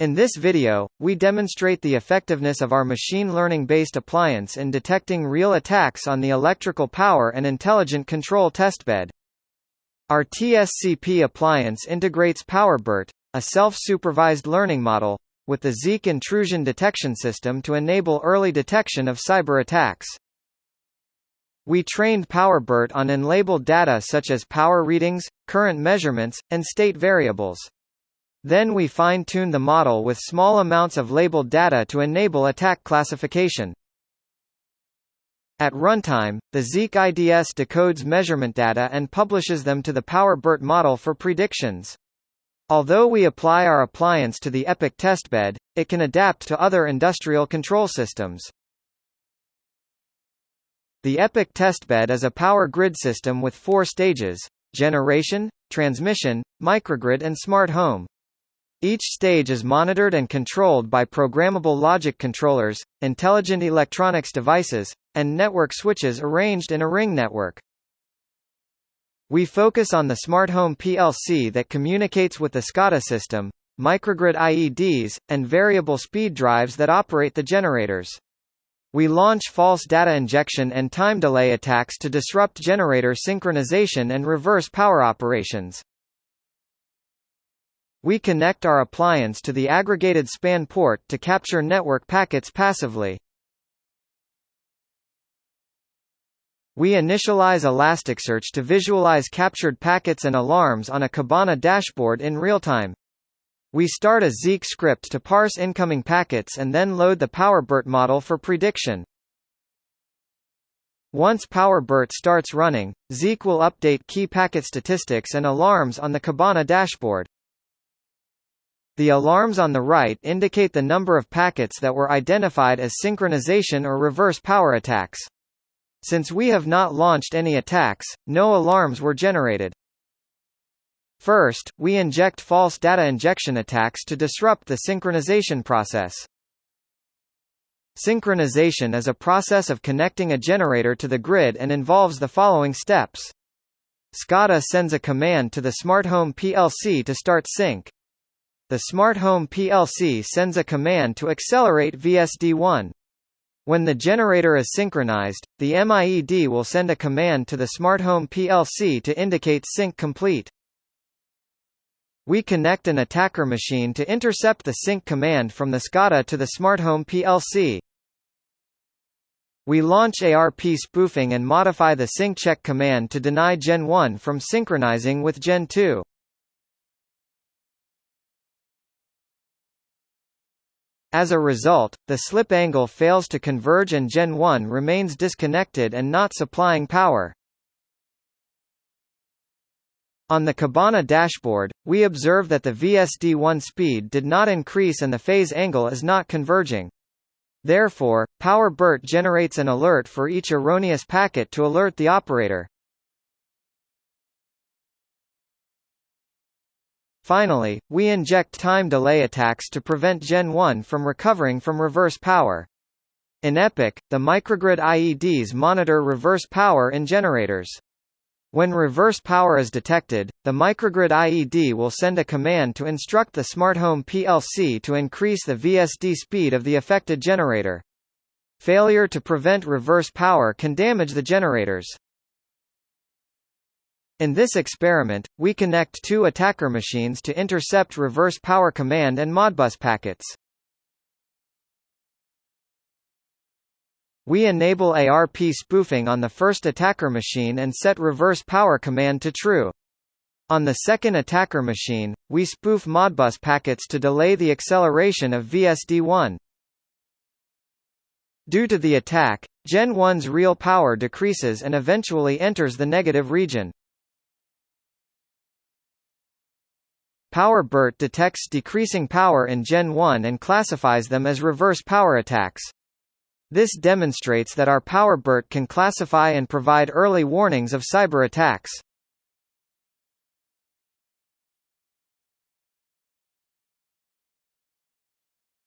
In this video, we demonstrate the effectiveness of our machine learning-based appliance in detecting real attacks on the electrical power and intelligent control testbed. Our TSCP appliance integrates PowerBERT, a self-supervised learning model, with the Zeek intrusion detection system to enable early detection of cyber attacks. We trained PowerBERT on unlabeled data such as power readings, current measurements, and state variables. Then we fine-tuned the model with small amounts of labeled data to enable attack classification. At runtime, the Zeek IDS decodes measurement data and publishes them to the PowerBERT model for predictions. Although we apply our appliance to the EPIC testbed, it can adapt to other industrial control systems. The EPIC testbed is a power grid system with 4 stages: generation, transmission, microgrid and smart home. Each stage is monitored and controlled by programmable logic controllers, intelligent electronics devices, and network switches arranged in a ring network. We focus on the smart home PLC that communicates with the SCADA system, microgrid IEDs, and variable speed drives that operate the generators. We launch false data injection and time delay attacks to disrupt generator synchronization and reverse power operations. We connect our appliance to the aggregated span port to capture network packets passively. We initialize Elasticsearch to visualize captured packets and alarms on a Kibana dashboard in real time. We start a Zeek script to parse incoming packets and then load the PowerBERT model for prediction. Once PowerBERT starts running, Zeek will update key packet statistics and alarms on the Kibana dashboard. The alarms on the right indicate the number of packets that were identified as synchronization or reverse power attacks. Since we have not launched any attacks, no alarms were generated. First, we inject false data injection attacks to disrupt the synchronization process. Synchronization is a process of connecting a generator to the grid and involves the following steps. SCADA sends a command to the smart home PLC to start sync. The smart home PLC sends a command to accelerate VSD1. When the generator is synchronized, the MIED will send a command to the smart home PLC to indicate sync complete. We connect an attacker machine to intercept the sync command from the SCADA to the smart home PLC. We launch ARP spoofing and modify the sync check command to deny Gen 1 from synchronizing with Gen 2. As a result, the slip angle fails to converge and Gen 1 remains disconnected and not supplying power. On the Kibana dashboard, we observe that the VSD1 speed did not increase and the phase angle is not converging. Therefore, PowerBERT generates an alert for each erroneous packet to alert the operator. Finally, we inject time delay attacks to prevent Gen 1 from recovering from reverse power. In EPIC, the microgrid IEDs monitor reverse power in generators. When reverse power is detected, the microgrid IED will send a command to instruct the smart home PLC to increase the VSD speed of the affected generator. Failure to prevent reverse power can damage the generators. In this experiment, we connect 2 attacker machines to intercept reverse power command and Modbus packets. We enable ARP spoofing on the first attacker machine and set reverse power command to true. On the second attacker machine, we spoof Modbus packets to delay the acceleration of VSD1. Due to the attack, Gen 1's real power decreases and eventually enters the negative region. PowerBERT detects decreasing power in Gen 1 and classifies them as reverse power attacks. This demonstrates that our PowerBERT can classify and provide early warnings of cyber attacks.